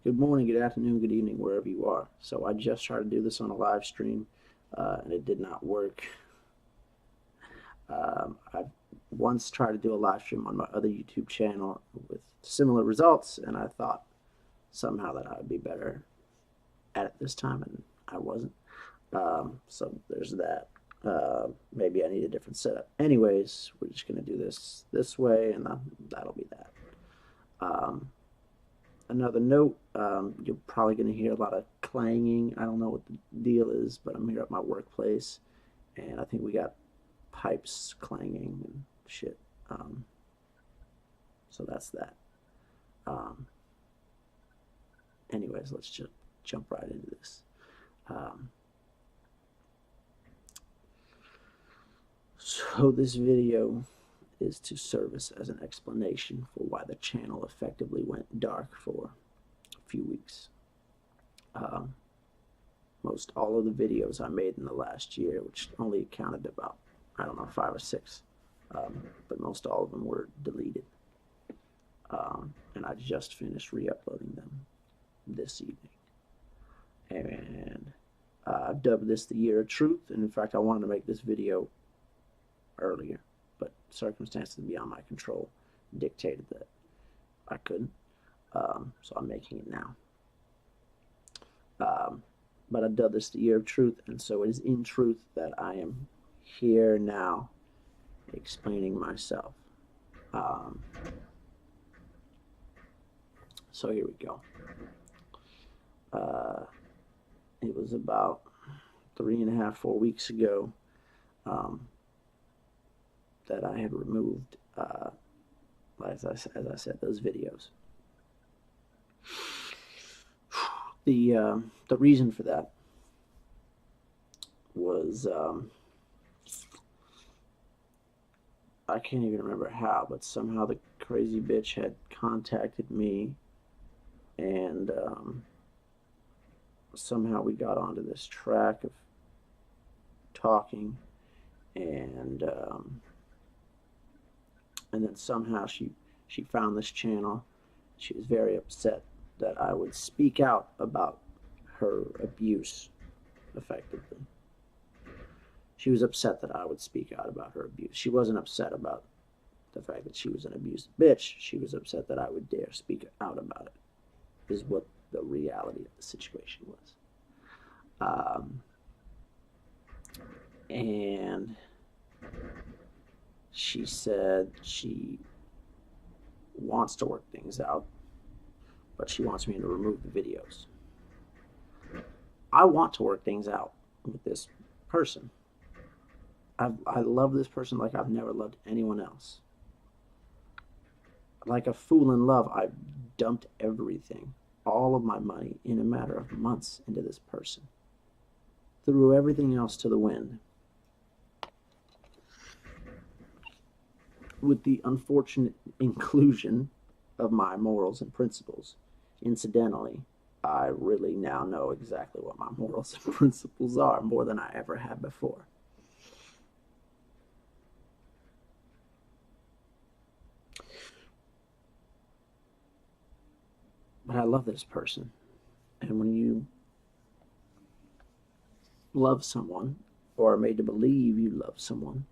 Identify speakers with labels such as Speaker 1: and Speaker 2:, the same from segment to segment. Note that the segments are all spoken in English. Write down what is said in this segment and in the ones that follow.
Speaker 1: Good morning, good afternoon, good evening, wherever you are. So I just tried to do this on a live stream, and it did not work. I've once tried to do a live stream on my other YouTube channel with similar results, and I thought somehow that I would be better at it this time, and I wasn't. So there's that. Maybe I need a different setup. Anyways, we're just going to do this way, and that'll be that. Another note, you're probably going to hear a lot of clanging. I don't know what the deal is, but I'm here at my workplace, and I think we got pipes clanging and shit. So that's that. Anyways, let's just jump right into this. So this video is to service as an explanation for why the channel effectively went dark for a few weeks. Most all of the videos I made in the last year, which only counted about, I don't know, 5 or 6, but most all of them were deleted. And I just finished re-uploading them this evening. And I've dubbed this the Year of Truth, and in fact I wanted to make this video earlier, but circumstances beyond my control dictated that I couldn't, so I'm making it now. But I dubbed this the Year of Truth, and so it is in truth that I am here now explaining myself. So here we go. It was about 3.5, 4 weeks ago that I had removed, as I said, those videos. The reason for that was I can't even remember how, but somehow the crazy bitch had contacted me, and somehow we got onto this track of talking, and then somehow she found this channel. She was very upset that I would speak out about her abuse effectively. She was upset that I would speak out about her abuse. She wasn't upset about the fact that she was an abusive bitch. She was upset that I would dare speak out about it, is what the reality of the situation was. And she said she wants to work things out, but she wants me to remove the videos. I want to work things out with this person. I love this person like I've never loved anyone else. Like a fool in love, I dumped everything, all of my money, in a matter of months into this person. Threw everything else to the wind. With the unfortunate inclusion of my morals and principles. Incidentally, I really now know exactly what my morals and principles are, more than I ever had before. But I love this person. And when you love someone, or are made to believe you love someone,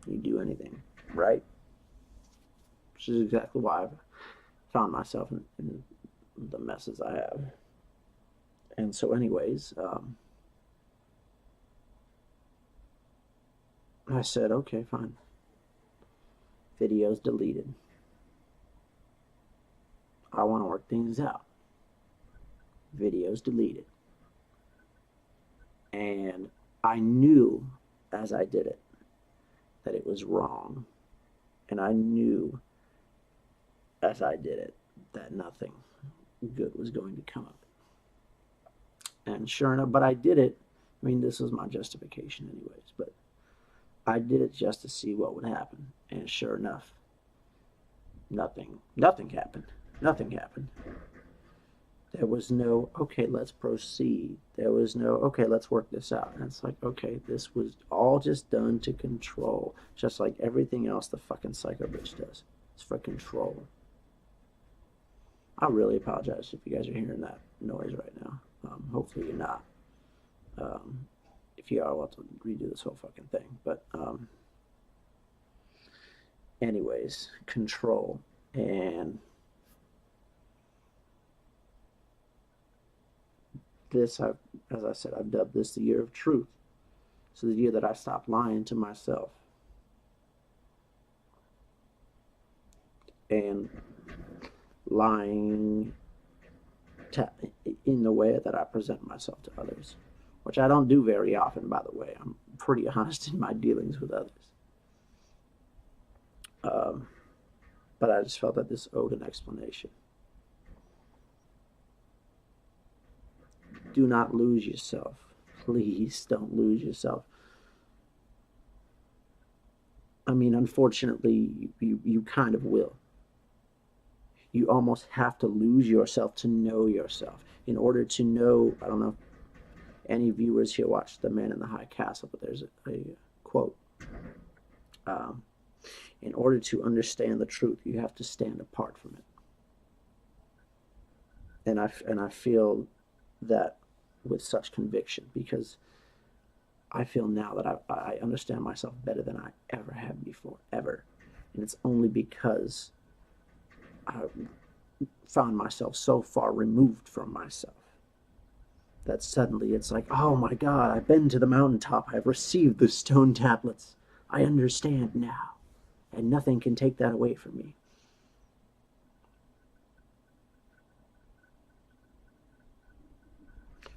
Speaker 1: you do anything, right? Which is exactly why I've found myself in the messes I have. And so anyways, I said, okay, fine. Videos deleted. I want to work things out. Videos deleted. And I knew as I did it that it was wrong. And I knew as I did it that nothing good was going to come of it. And sure enough, but I did it. I mean, this was my justification anyways, but I did it just to see what would happen. And sure enough, nothing happened. Nothing happened. There was no, okay, let's proceed. There was no, okay, let's work this out. And it's like, okay, this was all just done to control, just like everything else the fucking psycho bitch does. It's for control. I really apologize if you guys are hearing that noise right now. Hopefully you're not. If you are, I'll have to redo this whole fucking thing. But anyways, control. And this, as I said, I've dubbed this the year of truth. So the year that I stopped lying to myself. And lying in the way that I present myself to others, which I don't do very often, by the way. I'm pretty honest in my dealings with others. But I just felt that this owed an explanation. Do not lose yourself. Please don't lose yourself. I mean, unfortunately, you kind of will. You almost have to lose yourself to know yourself. In order to know, I don't know if any viewers here watch The Man in the High Castle, but there's a quote. In order to understand the truth, you have to stand apart from it. And I feel that with such conviction, because I feel now that I understand myself better than I ever have before, ever. And it's only because I found myself so far removed from myself that suddenly it's like, oh my God, I've been to the mountaintop. I've received the stone tablets. I understand now. And nothing can take that away from me.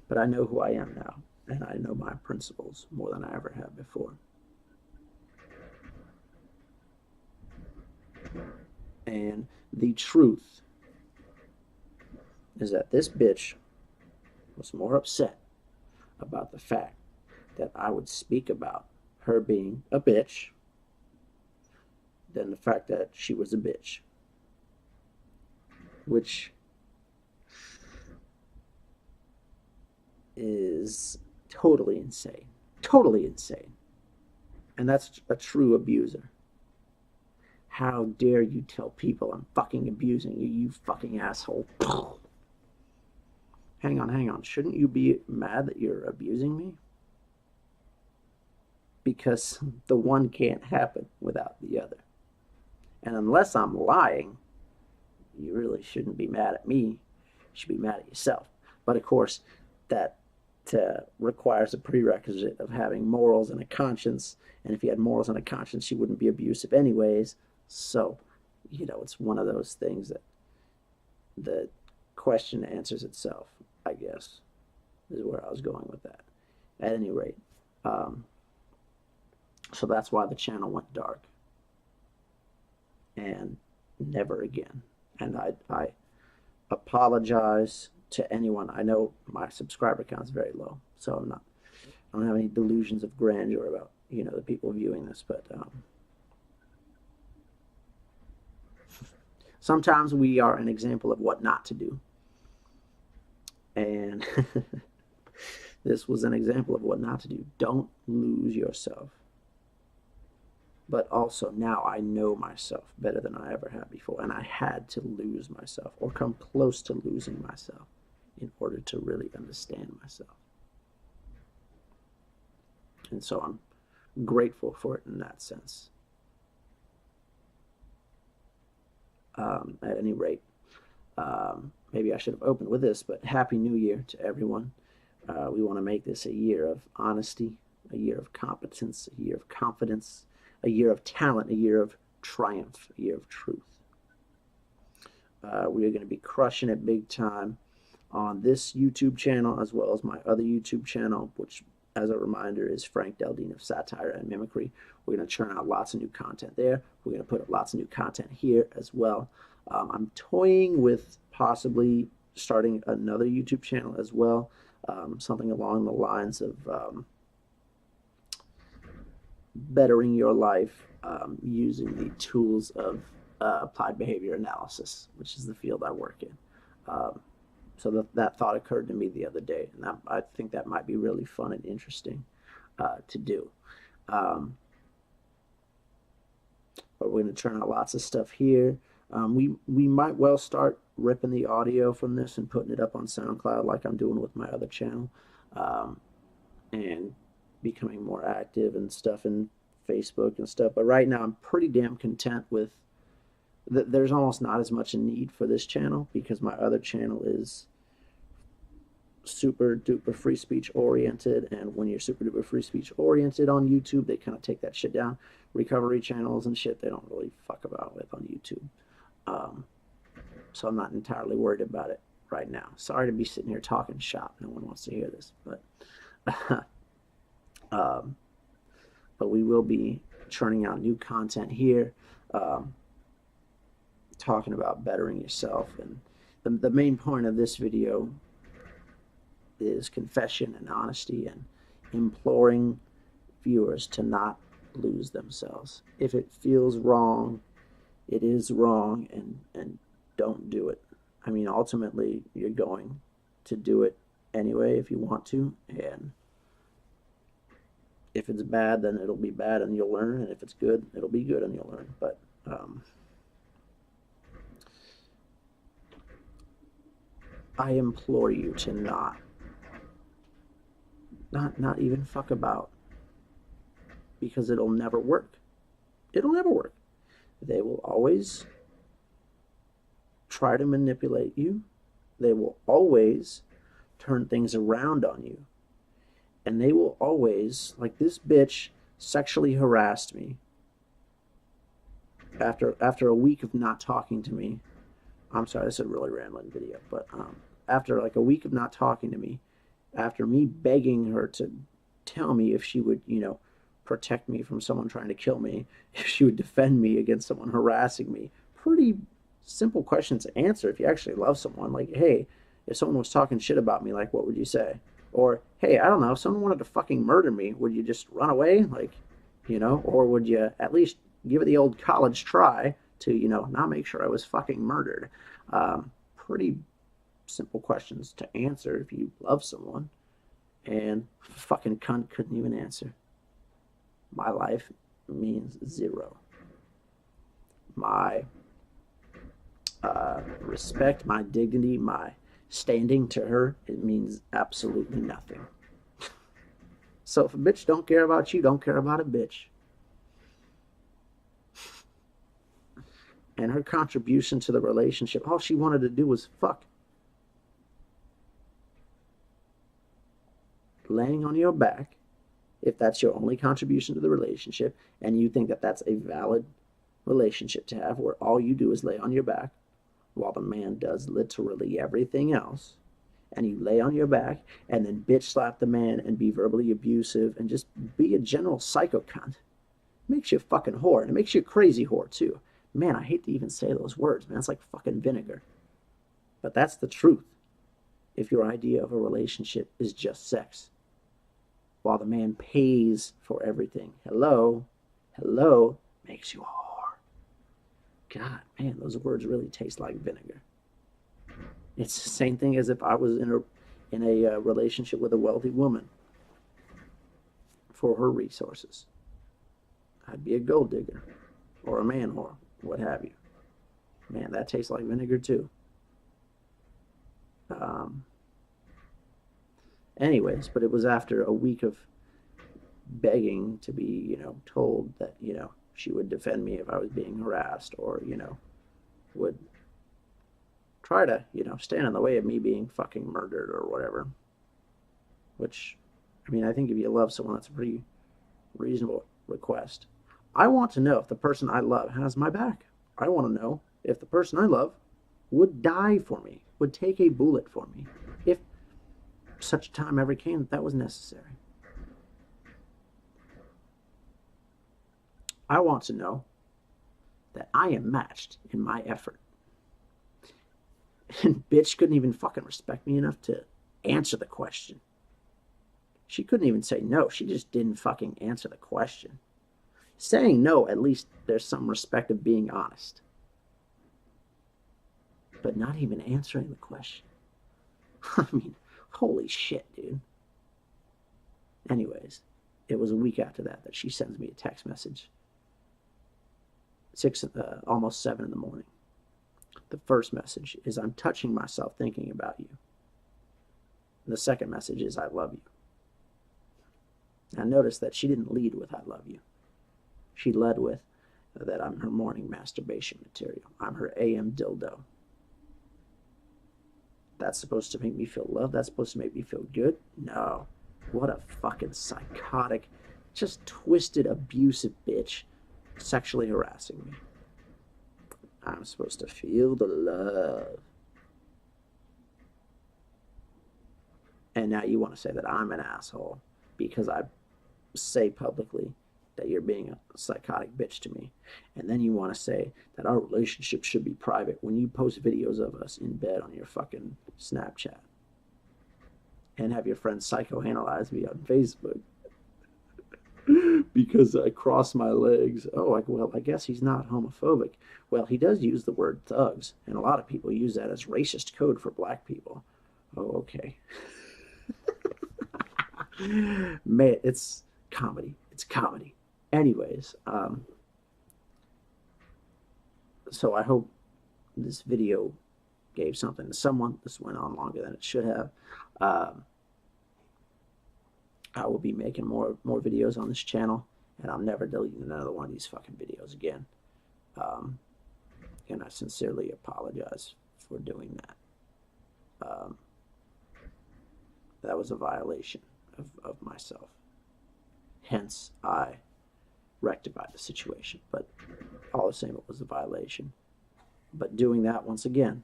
Speaker 1: But I know who I am now, and I know my principles more than I ever have before. And the truth is that this bitch was more upset about the fact that I would speak about her being a bitch than the fact that she was a bitch. Which is totally insane. Totally insane. And that's a true abuser. How dare you tell people I'm fucking abusing you, you fucking asshole. Hang on. Shouldn't you be mad that you're abusing me? Because the one can't happen without the other. And unless I'm lying, you really shouldn't be mad at me. You should be mad at yourself. But of course, that requires a prerequisite of having morals and a conscience. And if you had morals and a conscience, you wouldn't be abusive anyways. So, it's one of those things that the question answers itself, I guess, is where I was going with that. At any rate, so that's why the channel went dark. And never again. And I apologize to anyone. I know my subscriber count is very low, so I don't have any delusions of grandeur about the people viewing this, but sometimes we are an example of what not to do, and this was an example of what not to do. Don't lose yourself. But also now I know myself better than I ever have before, and I had to lose myself or come close to losing myself in order to really understand myself. And so I'm grateful for it in that sense. At any rate, maybe I should have opened with this, but Happy New Year to everyone. We want to make this a year of honesty, a year of competence, a year of confidence, a year of talent, a year of triumph, a year of truth. We are going to be crushing it big time on this YouTube channel as well as my other YouTube channel, which, as a reminder, is Frank Deldine of Satire and Mimicry. We're going to churn out lots of new content there. We're going to put up lots of new content here as well. I'm toying with possibly starting another YouTube channel as well, something along the lines of bettering your life using the tools of applied behavior analysis, which is the field I work in. So that thought occurred to me the other day, and I think that might be really fun and interesting to do. But we're going to turn out lots of stuff here. We might well start ripping the audio from this and putting it up on SoundCloud like I'm doing with my other channel, and becoming more active and stuff in Facebook and stuff. But right now I'm pretty damn content with there's almost not as much a need for this channel because my other channel is super duper free speech oriented, and when you're super duper free speech oriented on YouTube, they kind of take that shit down. Recovery channels and shit they don't really fuck about with on YouTube. So I'm not entirely worried about it right now. Sorry to be sitting here talking shop. No one wants to hear this, but but we will be churning out new content here, talking about bettering yourself. And the main point of this video is confession and honesty and imploring viewers to not lose themselves. If it feels wrong, it is wrong, and don't do it. I mean, ultimately, you're going to do it anyway if you want to, and if it's bad, then it'll be bad and you'll learn, and if it's good, it'll be good and you'll learn. But I implore you to not even fuck about, because it'll never work. It'll never work. They will always try to manipulate you. They will always turn things around on you. And they will always, like this bitch sexually harassed me after a week of not talking to me. I'm sorry, this is a really rambling video, but after like a week of not talking to me, after me begging her to tell me if she would, you know, protect me from someone trying to kill me, if she would defend me against someone harassing me. Pretty simple questions to answer if you actually love someone. Like, hey, if someone was talking shit about me, like, what would you say? Or, hey, I don't know, if someone wanted to fucking murder me, would you just run away? Like, you know, or would you at least give it the old college try to, you know, not make sure I was fucking murdered? Pretty simple questions to answer if you love someone. And fucking cunt couldn't even answer. My life means zero. My respect, my dignity, my standing to her, it means absolutely nothing. So if a bitch don't care about you, don't care about a bitch. And her contribution to the relationship, all she wanted to do was fuck. Laying on your back, if that's your only contribution to the relationship, and you think that that's a valid relationship to have, where all you do is lay on your back while the man does literally everything else, and you lay on your back and then bitch slap the man and be verbally abusive and just be a general psycho cunt, it makes you a fucking whore, and it makes you a crazy whore too. Man, I hate to even say those words, man. It's like fucking vinegar. But that's the truth. If your idea of a relationship is just sex, while the man pays for everything, hello, makes you a whore. God, man, those words really taste like vinegar. It's the same thing as if I was in a relationship with a wealthy woman for her resources. I'd be a gold digger or a man whore, what have you. Man, that tastes like vinegar too. Anyways, but it was after a week of begging to be, you know, told that, you know, she would defend me if I was being harassed, or, you know, would try to, you know, stand in the way of me being fucking murdered or whatever. Which, I mean, I think if you love someone, that's a pretty reasonable request. I want to know if the person I love has my back. I want to know if the person I love would die for me, would take a bullet for me, if such a time ever came that was necessary. I want to know that I am matched in my effort. And bitch couldn't even fucking respect me enough to answer the question. She couldn't even say no. She just didn't fucking answer the question. Saying no, at least there's some respect of being honest. But not even answering the question. I mean, holy shit, dude. Anyways, it was a week after that she sends me a text message. Almost 7 in the morning. The first message is, I'm touching myself thinking about you. And the second message is, I love you. Now notice that she didn't lead with, I love you. She led with that I'm her morning masturbation material. I'm her AM dildo. That's supposed to make me feel loved? That's supposed to make me feel good? No. What a fucking psychotic, just twisted, abusive bitch sexually harassing me. I'm supposed to feel the love. And now you want to say that I'm an asshole because I say publicly that you're being a psychotic bitch to me. And then you want to say that our relationship should be private when you post videos of us in bed on your fucking Snapchat. And have your friends psychoanalyze me on Facebook because I cross my legs. Oh, well, I guess he's not homophobic. Well, he does use the word thugs, and a lot of people use that as racist code for black people. Oh, okay. Man, it's comedy. It's comedy. Anyways, so I hope this video gave something to someone. This went on longer than it should have. I will be making more videos on this channel, and I'm never deleting another one of these fucking videos again. And I sincerely apologize for doing that. That was a violation of myself. Hence, I rectified the situation. But all the same, it was a violation. But doing that, once again,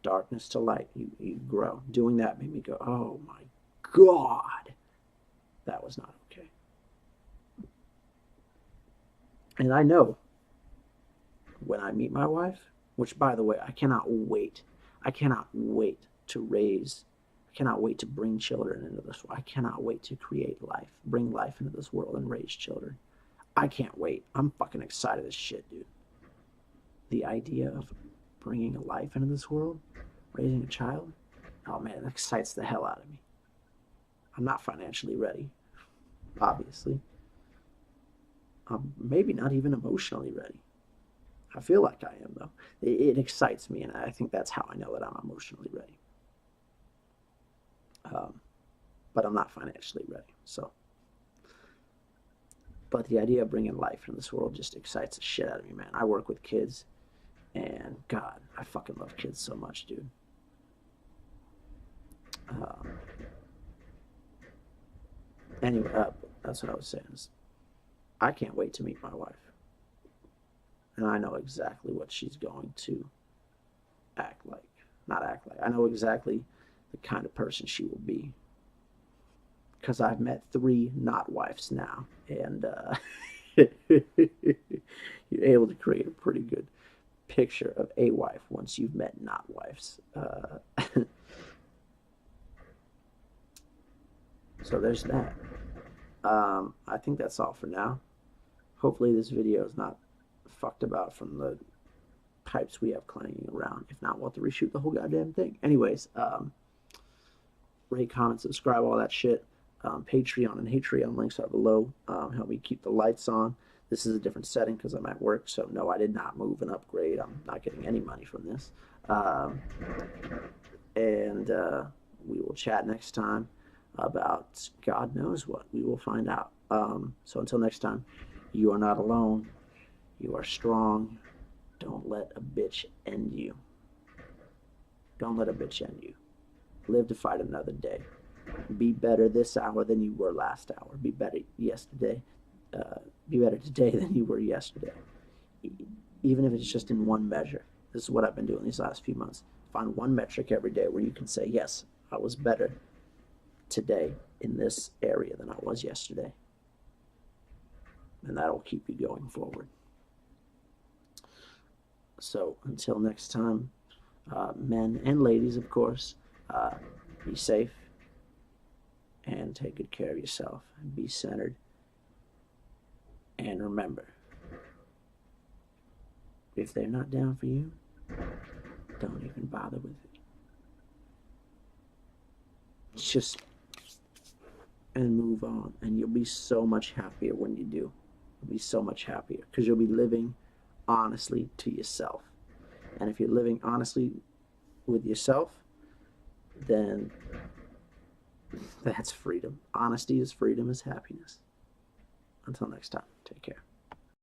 Speaker 1: darkness to light, you grow. Doing that made me go, oh my God, that was not okay. And I know when I meet my wife, which, by the way, I cannot wait to raise, I cannot wait to bring children into this world. I cannot wait to create life, bring life into this world and raise children. I can't wait. I'm fucking excited as shit, dude. The idea of bringing a life into this world, raising a child, oh man, it excites the hell out of me. I'm not financially ready, obviously. I'm maybe not even emotionally ready. I feel like I am, though. It excites me, and I think that's how I know that I'm emotionally ready. But I'm not financially ready, so. But the idea of bringing life into this world just excites the shit out of me, man. I work with kids, and God, I fucking love kids so much, dude. Anyway, that's what I was saying. Is I can't wait to meet my wife. And I know exactly what she's going to act like. Not act like. I know exactly the kind of person she will be. Because I've met 3 not wives now. And you're able to create a pretty good picture of a wife once you've met not wives. So there's that. I think that's all for now. Hopefully this video is not fucked about from the pipes we have clanging around. If not, we'll have to reshoot the whole goddamn thing. Anyways, rate, comment, subscribe, all that shit. Patreon and Hatreon links are below. Help me keep the lights on. This is a different setting because I'm at work, so no, I did not move and upgrade. I'm not getting any money from this. And we will chat next time about God knows what. We will find out. So until next time, you are not alone. You are strong. Don't let a bitch end you. Don't let a bitch end you. Live to fight another day. Be better this hour than you were last hour. Be better yesterday. Be better today than you were yesterday. Even if it's just in one measure. This is what I've been doing these last few months. Find one metric every day where you can say, yes, I was better today in this area than I was yesterday. And that'll keep you going forward. So until next time, men and ladies, of course, be safe and take good care of yourself and be centered. And remember, if they're not down for you, don't even bother with it. Just and move on, and you'll be so much happier when you do. You'll be so much happier because you'll be living honestly to yourself. And if you're living honestly with yourself, then that's freedom. Honesty is freedom, is happiness. Until next time, take care.